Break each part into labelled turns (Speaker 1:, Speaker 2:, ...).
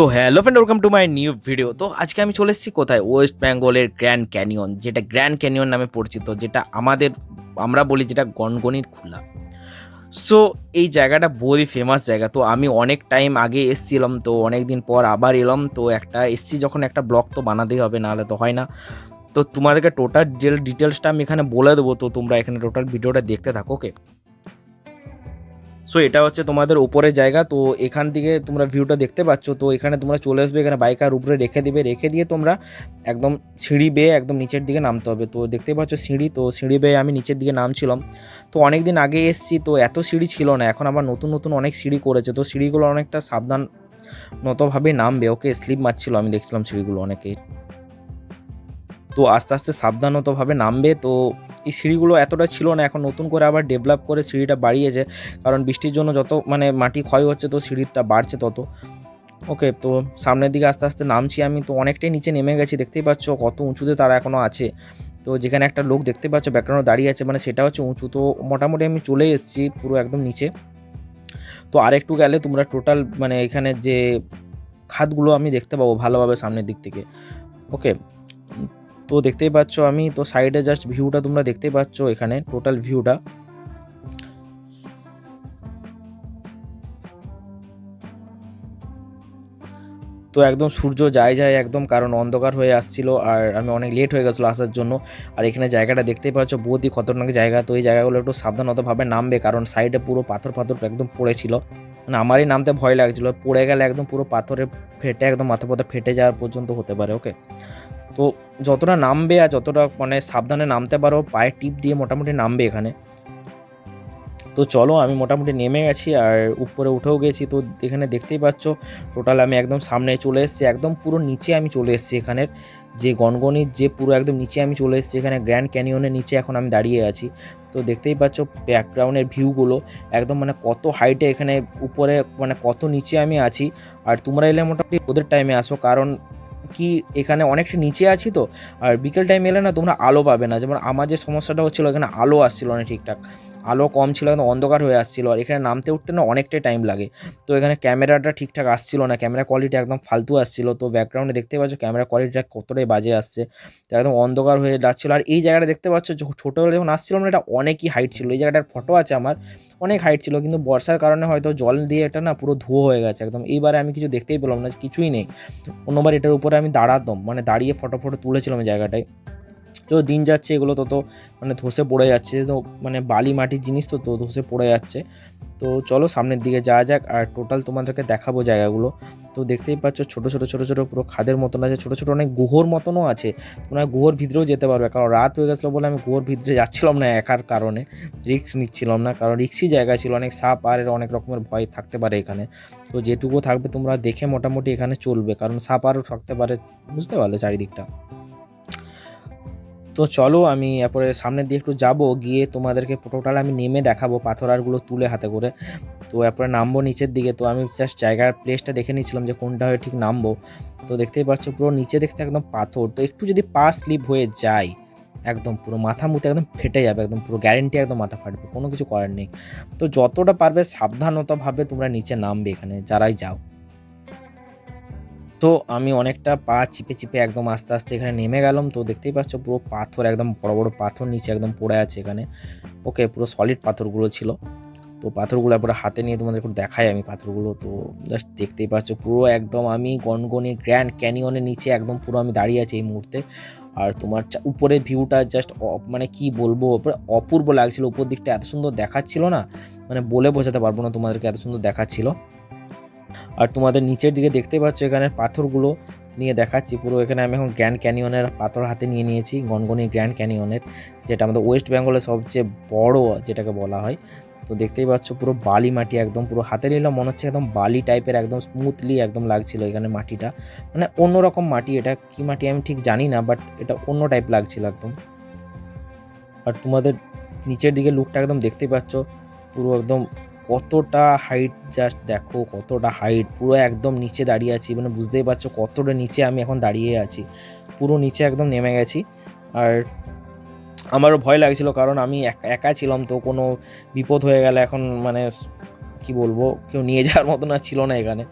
Speaker 1: So hello friend, welcome to my new video. তো আজকে আমি চলে এসেছি কোথায়, ওয়েস্ট বেঙ্গলের গ্র্যান্ড ক্যানিয়ন, যেটা গ্র্যান্ড ক্যানিয়ন নামে পরিচিত, যেটা আমরা বলি যেটা গনগনির খোলা। সো এই জায়গাটা বহুই ফেমাস জায়গা। তো আমি অনেক টাইম আগে এসছিলাম, তো অনেক দিন পর আবার এলাম। তো এসছি যখন একটা ব্লগ তো বানাতেই হবে, নাহলে তো হয় না। তো তোমাদেরকে টোটাল ডিটেলসটা আমি এখানে বলে দেবো, তো তোমরা এখানে টোটাল ভিডিওটা দেখতে থাকো, ওকে। সো এটা হচ্ছে তোমাদের উপরের জায়গা। তো এখান থেকে তোমরা ভিউটা দেখতে পাচ্ছ। তো এখানে তোমরা চলে আসবে, এখানে বাইক আর উপরে রেখে দিয়ে তোমরা একদম সিঁড়ি বেয়ে একদম নিচের দিকে নামতে হবে। তো দেখতে পাচ্ছ সিঁড়ি, তো সিঁড়ি বেয়ে আমি নিচের দিকে নামছিলাম। তো অনেক দিন আগে এসেছি, তো এত সিঁড়ি ছিল না, এখন আবার নতুন নতুন অনেক সিঁড়ি করেছে। তো সিঁড়িগুলো অনেকটা সাবধানতভাবে নামবে, ওকে। স্লিপ মারছিল, আমি দেখছিলাম সিঁড়িগুলো অনেকে। তো আস্তে আস্তে সাবধানতভাবে নামবে। তো এই সিঁড়িগুলো এতটা ছিল না, এখন নতুন করে আবার ডেভেলপ করে সিঁড়িটা বাড়িয়েছে, কারণ বৃষ্টির জন্য যত মাটি ক্ষয় হচ্ছে, তো সিঁড়িটা বাড়ছে তত, ওকে। তো সামনের দিকে আস্তে আস্তে নামছি আমি। তো অনেকটাই নিচে নেমে গেছি, দেখতেই পাচ্ছ কত উঁচুতে তারা এখনও আছে। তো যেখানে একটা লোক দেখতে পাচ্ছ ব্যাকগ্রাউন্ডে দাঁড়িয়ে আছে, সেটা হচ্ছে উঁচু। তো মোটামুটি আমি চলে এসেছি পুরো একদম নিচে। তো আরেকটু গেলে তোমরা টোটাল এখানে যে খাতগুলো আমি দেখতে পাবো ভালোভাবে সামনের দিক থেকে, ওকে। তো দেখতেই পাচ্ছ আমি, তো সাইডে জাস্ট ভিউটা তোমরা দেখতেই পাচ্ছ, এখানে টোটাল ভিউটা। তো একদম সূর্য যায় একদম, কারণ অন্ধকার হয়ে আসছিল আর আমি অনেক লেট হয়ে গেছিলো আসার জন্য। আর এখানে জায়গাটা দেখতেই পাচ্ছ, বহুতই খতরনাক জায়গা। তো এই জায়গাগুলো একটু সাবধানতভাবে নামবে, কারণ সাইডে পুরো পাথর একদম পড়েছিল। আমারই নামতে ভয় লাগছিল, পড়ে গেলে একদম পুরো পাথরে ফেটে একদম মাথা ফেটে যাওয়ার পর্যন্ত হতে পারে, ওকে। তো যতটা নামবে আর যতটা সাবধানে নামতে পারো, পায়ে টিপ দিয়ে মোটামুটি নামবে এখানে। তো চলো, আমি মোটামুটি নেমে গেছি আর উপরে উঠেও গেছি। তো এখানে দেখতেই পাচ্ছ টোটাল আমি একদম সামনে চলে এসেছি, একদম পুরো নিচে আমি চলে এসেছি। এখানের যে গনগনির যে পুরো একদম নিচে আমি চলে এসেছি, এখানে গ্র্যান্ড ক্যানিয়নের নিচে এখন আমি দাঁড়িয়ে আছি। তো দেখতেই পাচ্ছ ব্যাকগ্রাউন্ডের ভিউগুলো একদম কত হাইটে, এখানে উপরে কত নিচে আমি আছি। আর তোমরা এলে মোটামুটি ওদের টাইমে আসো, কারণ কি এখানে অনেকটা নিচে আছি। তো আর বিকেল টাইম এলে না তোমরা আলো পাবে না, যেমন আমার যে সমস্যাটা হচ্ছিলো, এখানে আলো আসছিল না ঠিকঠাক, আলো কম ছিল, একদম অন্ধকার হয়ে আসছিলো। আর এখানে নামতে উঠতে না অনেকটাই টাইম লাগে। তো এখানে ক্যামেরাটা ঠিকঠাক আসছিল না, ক্যামেরা কোয়ালিটি একদম ফালতু আসছিলো। তো ব্যাকগ্রাউন্ডে দেখতে পাচ্ছ ক্যামেরা কোয়ালিটিটা কতটাই বাজে আসছে, তো একদম অন্ধকার হয়ে যাচ্ছিলো। আর এই জায়গাটা দেখতে পাচ্ছ, ছোটোবেলা যখন আসছিলাম না, এটা অনেকই হাইট ছিল। এই জায়গাটার ফটো আছে আমার, অনেক হাইট ছিল, কিন্তু বর্ষার কারণে হয়তো জল দিয়ে এটা না পুরো ধুয়ো হয়ে গেছে একদম। এইবারে আমি কিছু দেখতেই পেলাম না, কিছুই নেই। অন্যবার এটার উপরে আমি দাঁড়াতাম, দাঁড়িয়ে ফটো তুলেছিলাম এই জায়গাটায়। তো দিন যাচ্ছে এগুলো তত ধসে পড়ে যাচ্ছে। তো বালি মাটির জিনিস, তো ধসে পড়ে যাচ্ছে। তো চলো সামনের দিকে যাওয়া যাক, আর টোটাল তোমাদেরকে দেখাবো জায়গাগুলো। তো দেখতেই পাচ্ছ ছোটো ছোটো পুরো খাদের মতন আছে, ছোটো ছোটো অনেক গুহর মতনও আছে। তোমরা গুহর ভিতরেও যেতে পারবে, কারণ রাত হয়ে গেছিলো বলে আমি গুহর ভিতরে যাচ্ছিলাম না একার কারণে, রিস্ক নিচ্ছিলাম না, কারণ রিস্কি জায়গা ছিল, অনেক সাপ আর অনেক রকমের ভয় থাকতে পারে এখানে। তো যেটুকু থাকবে তোমরা দেখে মোটামুটি এখানে চলবে, কারণ সাপ আরও থাকতে পারে, বুঝতে পারলে চারিদিকটা। তো চলো আমি এরপরে সামনের দিকে একটু যাব, গিয়ে তোমাদেরকে টোটাল আমি নেমে দেখাবো পাথর আরগুলো তুলে হাতে করে। তো এরপরে নামবো নিচের দিকে। তো আমি জাস্ট জায়গার প্লেসটা দেখে নিচ্ছিলাম যে কোনটা হয়ে ঠিক নামবো। তো দেখতেই পাচ্ছ পুরো নিচে দেখতে একদম পাথর, তো একটু যদি পা স্লিপ হয়ে যায় একদম পুরো মাথা মুতে একদম ফেটে যাবে, একদম পুরো গ্যারেন্টি, একদম মাথা ফাটবে, কোনো কিছু করার নেই। তো যতটা পারবে সাবধানতাভাবে তোমরা নিচে নামবে এখানে যারাই যাও। তো আমি অনেকটা পা চিপে একদম আস্তে আস্তে এখানে নেমে গেলাম। তো দেখতেই পাচ্ছ পুরো পাথর, একদম বড় বড় পাথর নিচে একদম পড়ে আছে এখানে, ওকে। পুরো সলিড পাথরগুলো ছিল। তো পাথরগুলো একবার হাতে নিয়ে তোমাদের একটু দেখাই আমি পাথরগুলো। তো জাস্ট দেখতেই পাচ্ছ পুরো একদম আমি গনগনি গ্র্যান্ড ক্যানিয়নের নিচে একদম পুরো আমি দাঁড়িয়ে আছি এই মুহূর্তে। আর তোমার উপরের ভিউটা জাস্ট কি বলবো, অপূর্ব লাগছিল। উপর দিকটা এত সুন্দর দেখাচ্ছিল না, বলে বোঝাতে পারবো না তোমাদেরকে, এত সুন্দর দেখাচ্ছিল। আর তোমাদের নিচের দিকে দেখতে পাচ্ছ এখানে পাথরগুলো নিয়ে দেখাচ্ছি পুরো। এখানে আমি এখন গ্র্যান্ড ক্যানিয়নের পাথর হাতে নিয়ে নিয়েছি, গনগনি গ্র্যান্ড ক্যানিয়নের, যেটা আমাদের ওয়েস্ট বেঙ্গলের সবচেয়ে বড় যেটাকে বলা হয়। তো দেখতেই পাচ্ছ পুরো বালি মাটি, একদম পুরো হাতে নিলাম, মনে হচ্ছে একদম বালি টাইপের, একদম স্মুথলি একদম লাগছিল এখানে মাটিটা, অন্যরকম মাটি। এটা কি মাটি আমি ঠিক জানি না, বাট এটা অন্য টাইপ লাগছিল একদম। আর তোমাদের নিচের দিকে লুকটা একদম দেখতেই পাচ্ছ পুরো একদম কতটা হাইট, জাস্ট দেখো কতটা হাইট, পুরো একদম নিচে দাঁড়িয়ে আছি, বুঝতেই পারছো কতটা নিচে আমি এখন দাঁড়িয়ে আছি, পুরো নিচে একদম নেমে গেছি। আর আমারও ভয় লাগছিল, কারণ আমি একা ছিলাম, তো কোনো বিপদ হয়ে গেলে এখন কি বলবো, কেউ নিয়ে যাওয়ার মতো না ছিল না এখানে।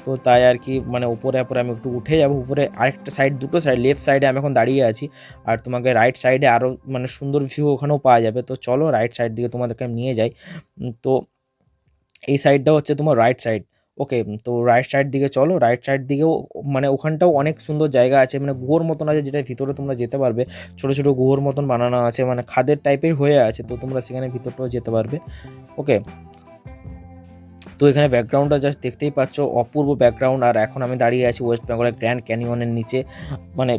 Speaker 1: তো তাই আর কি মানে উপরে আমি একটু উঠে যাবো উপরে। আরেকটা সাইড, দুটো সাইড, লেফট সাইডে আমি এখন দাঁড়িয়ে আছি, আর তোমাকে রাইট সাইডে আরও মানে সুন্দর ভিউ ওখানেও পাওয়া যাবে। তো চলো রাইট সাইড দিকে তোমাদেরকে আমি নিয়ে যাই। তো এই সাইডটা হচ্ছে তোমার রাইট সাইড। ওকে, তো রাইট সাইড দিকে চলো। রাইট সাইড দিকেও মানে ওখানটাও অনেক সুন্দর জায়গা আছে, মানে গুহর মতন আছে, যেটার ভিতরে তোমরা যেতে পারবে। ছোটো ছোটো গুহর মতন বানানো আছে, মানে খাদের টাইপের হয়ে আছে, তো তোমরা সেখানে ভিতরটাও যেতে পারবে। ওকে, তো এখানে ব্যাকগ্রাউন্ডটা জাস্ট দেখতেই পাচ্ছ, অপূর্ব ব্যাকগ্রাউন্ড। আর এখন আমি দাঁড়িয়ে আছি ওয়েস্ট বেঙ্গলের গ্র্যান্ড ক্যানিয়নের নিচে। মানে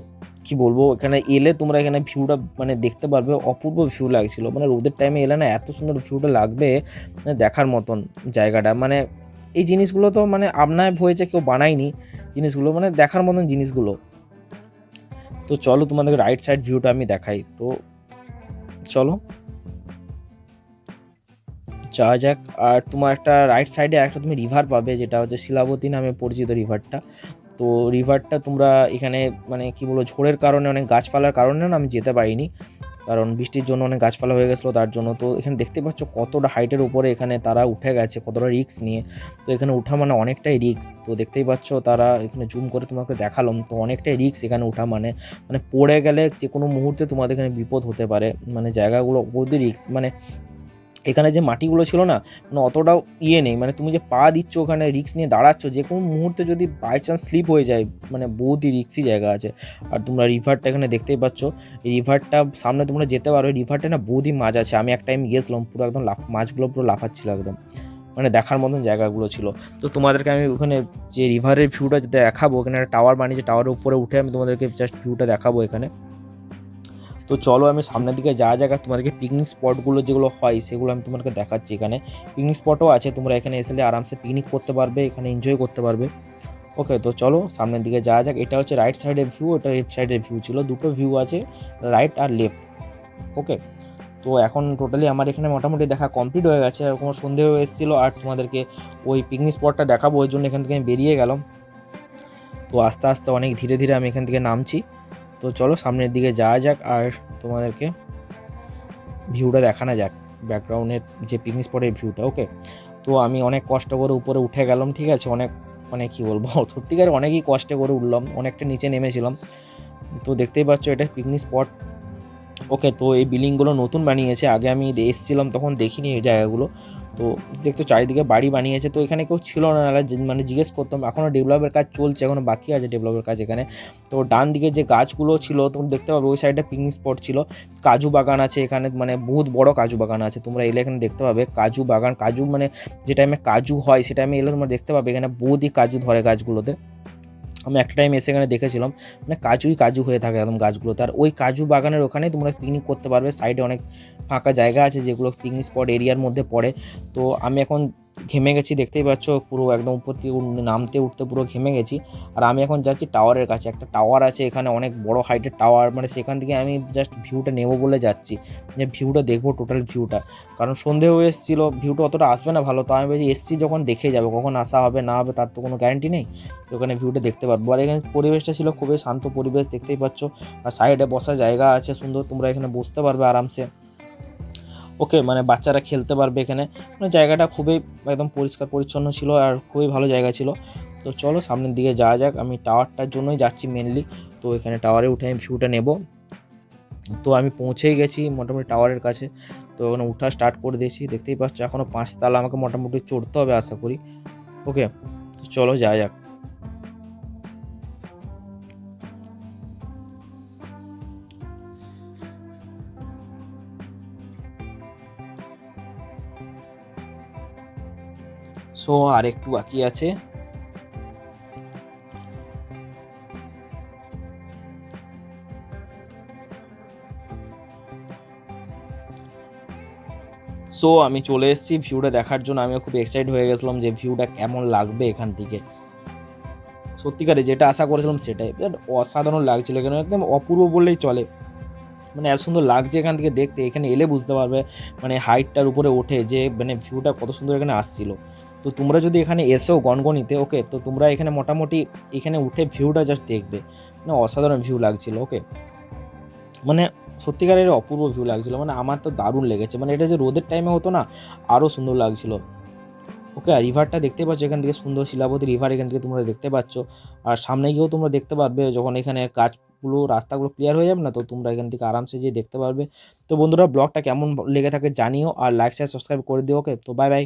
Speaker 1: কি বলবো, এখানে এলে তোমরা এখানে ভিউটা মানে দেখতে পারবে, অপূর্ব ভিউ লাগছিল। মানে রোদের টাইমে এলে না এত সুন্দর ভিউটা লাগবে, মানে দেখার মতন জায়গাটা। মানে এই জিনিসগুলো তো মানে আপনার হয়েছে, কেউ বানায়নি জিনিসগুলো, মানে দেখার মতন জিনিসগুলো। তো চলো তোমাদেরকে রাইট সাইড ভিউটা আমি দেখাই। তো চলো যাওয়া যাক। আর তোমার একটা রাইট সাইডে একটা তুমি রিভার পাবে, যেটা হচ্ছে শিলাবতী নামে পরিচিত রিভারটা। তো রিভারটা তোমরা এখানে মানে কি বলবো, ঝড়ের কারণে অনেক গাছপালার কারণে না আমি যেতে পারিনি, কারণ বৃষ্টির জন্য অনেক গাছপালা হয়ে গেছিলো তার জন্য। তো এখানে দেখতে পাচ্ছ কতটা হাইটের উপরে এখানে তারা উঠে গেছে, কতটা রিস্ক নিয়ে। তো এখানে উঠা মানে অনেকটাই রিস্ক। তো দেখতেই পাচ্ছ তারা এখানে জুম করে তোমাকে দেখালাম, তো অনেকটাই রিস্ক এখানে উঠা মানে। মানে পড়ে গেলে যে কোনো মুহূর্তে তোমাদের এখানে বিপদ হতে পারে, মানে জায়গাগুলো বহুত রিস্ক। মানে এখানে যে মাটিগুলো ছিল না, মানে অতটাও নেই, মানে তুমি যে পা দিচ্ছ ওখানে রিস্ক নিয়ে দাঁড়াচ্ছ, যে কোনো মুহূর্তে যদি বাই চান্স স্লিপ হয়ে যায়, মানে বহুতই রিস্কি জায়গা আছে। আর তোমরা রিভারটা এখানে দেখতেই পাচ্ছ, এই রিভারটা সামনে তোমরা যেতে পারো। রিভারটা না বহুতই মাছ আছে, আমি এক টাইম গিয়েছিলাম, পুরো একদম মাছগুলো পুরো লাফাচ্ছিল একদম, মানে দেখার মতন জায়গাগুলো ছিল। তো তোমাদেরকে আমি ওখানে যে রিভারের ভিউটা দেখাবো, ওখানে একটা টাওয়ার বানিয়েছে, টাওয়ারের উপরে উঠে আমি তোমাদেরকে জাস্ট ভিউটা দেখাবো এখানে। তো চলো আমি সামনের দিকে যাওয়া যাক, আর তোমাদেরকে পিকনিক স্পটগুলো যেগুলো হয় সেগুলো আমি তোমাদেরকে দেখাচ্ছি। এখানে পিকনিক স্পটও আছে, তোমরা এখানে এসে আরামসে পিকনিক করতে পারবে, এখানে এনজয় করতে পারবে। ওকে, তো চলো সামনের দিকে যাওয়া যাক। এটা হচ্ছে রাইট সাইডের ভিউ, এটা লেফট সাইডের ভিউ ছিল, দুটো ভিউ আছে, রাইট আর লেফট। ওকে, তো এখন টোটালি আমার এখানে মোটামুটি দেখা কমপ্লিট হয়ে গেছে, এরকম সন্ধে হয়ে এসেছিলো। আর তোমাদেরকে ওই পিকনিক স্পটটা দেখাবো, ওই জন্য এখান থেকে আমি বেরিয়ে গেলাম। তো আস্তে আস্তে অনেক ধীরে ধীরে আমি এখান থেকে নামছি। তো চলো সামনের দিকে যাওয়া যাক, আর তোমাদেরকে ভিউটা দেখানো যাক, ব্যাকগ্রাউন্ডের যে পিকনিক স্পটের ভিউটা। ওকে, তো আমি অনেক কষ্ট করে উপরে উঠে গেলাম, ঠিক আছে, অনেক মানে কি বলবো, সত্যিকার অনেকই কষ্ট করে উঠলাম, অনেকটা নিচে নেমেছিলাম। তো দেখতেই পাচ্ছ এটা পিকনিক স্পট। ওকে, তো এই বিল্ডিংগুলো নতুন বানিয়েছে, আগে আমি এসেছিলাম তখন দেখিনি এই জায়গাগুলো। তো দেখতো চারিদিকে বাড়ি বানিয়েছে, তো এখানে কেউ ছিল না, মানে জিজ্ঞেস করতাম। এখনও ডেভেলপের কাজ চলছে, এখনও বাকি আছে ডেভেলপের কাজ এখানে। তো ডান দিকে যে গাছগুলো ছিল তোমরা দেখতে পাবে, ওই সাইডে পিকনিক স্পট ছিল। কাজু বাগান আছে এখানে, মানে বহুত বড় কাজু বাগান আছে, তোমরা এলে এখানে দেখতে পাবে কাজু বাগান। কাজু মানে যে টাইমে কাজু হয় সে টাইমে এলে তোমরা দেখতে পাবে এখানে বহুতই কাজু ধরে গাছগুলোতে। আমি একটা টাইম এসে এখানে দেখেছিলাম, মানে কাজু হয়ে থাকে একদম গাছগুলোতে। আর ওই কাজু বাগানের ওখানে তোমরা পিকনিক করতে পারবে, সাইডে অনেক ফাঁকা জায়গা আছে যেগুলো পিকনিক স্পট এরিয়ার মধ্যে পড়ে। তো আমি এখন ঘেমে গেছি, দেখতেই পাচ্ছ পুরো একদম উপর থেকে নামতে উঠতে পুরো ঘেমে গেছি। আর আমি এখন যাচ্ছি টাওয়ারের কাছে, একটা টাওয়ার আছে এখানে, অনেক বড় হাইটের টাওয়ার, মানে সেখান থেকে আমি জাস্ট ভিউটা নেবো বলে যাচ্ছি, যে ভিউটা দেখবো টোটাল ভিউটা। কারণ সন্ধে হয়ে এসেছিলো, ভিউটা অতটা আসবে না ভালো, তো আমি বলছি এসছি যখন দেখে যাবো, কখন আসা হবে না হবে তার তো কোনো গ্যারান্টি নেই। তো ওখানে ভিউটা দেখতে পারবো। আর এখানে পরিবেশটা ছিল খুবই শান্ত পরিবেশ, দেখতেই পাচ্ছ। আর সাইডে বসার জায়গা আছে সুন্দর, তোমরা এখানে বসতে পারবে আরামসে। ওকে, মানে বাচ্চারা খেলতে পারবে এখানে, মানে জায়গাটা খুবই একদম পরিষ্কার পরিচ্ছন্ন ছিল, আর খুবই ভালো জায়গা ছিল। তো চলো সামনের দিকে যাওয়া যাক, আমি টাওয়ারটার জন্যই যাচ্ছি মেনলি। তো এখানে টাওয়ারে উঠে আমি ভিউটা নেব। তো আমি পৌঁছেই গেছি মোটামুটি টাওয়ারের কাছে। তো ওখানে উঠা স্টার্ট করে দিয়েছি, দেখতেই পাচ্ছ এখনও 5 তালা আমাকে মোটামুটি চড়তে হবে আশা করি। ওকে, তো চলো যাওয়া যাক। সো আর একটু বাকি আছে। সো আমি চলে এসেছি ভিউটা দেখার জন্য, আমিও খুব এক্সাইটেড হয়ে গেছিলাম যে ভিউটা কেমন লাগবে এখান থেকে। সত্যিকারে যেটা আশা করেছিলাম সেটাই, অসাধারণ লাগছিল, এখানে একদম অপূর্ব বললেই চলে। মানে এত সুন্দর লাগছে এখান থেকে দেখতে, এখানে এলে বুঝতে পারবে মানে হাইটটার উপরে ওঠে যে মানে ভিউটা কত সুন্দর এখানে আসছিল। তো তোমরা যদি এখানে এসো গনগনিতে, ওকে, তো তোমরা এখানে মোটামুটি এখানে উঠে ভিউটা জাস্ট দেখবে, মানে অসাধারণ ভিউ লাগছিল। ওকে, মানে সত্যিকারের অপূর্ব ভিউ লাগছিল, মানে আমার তো দারুণ লেগেছে। মানে এটা যে রোদের টাইমে হতো না, আরও সুন্দর লাগছিল। ওকে, আর রিভারটা দেখতে পাচ্ছ এখান থেকে, সুন্দর শিলাবতী রিভার এখান থেকে তোমরা দেখতে পাচ্ছ। আর সামনে গিয়েও তোমরা দেখতে পারবে যখন এখানে কাজগুলো রাস্তাগুলো ক্লিয়ার হয়ে যাবে না, তো তোমরা এখান থেকে আরামসে যেয়ে দেখতে পারবে। তো বন্ধুরা ব্লগটা কেমন লেগে থাকে জানিও, আর লাইক শেয়ার সাবস্ক্রাইব করে দিও। ওকে, তো বাই বাই।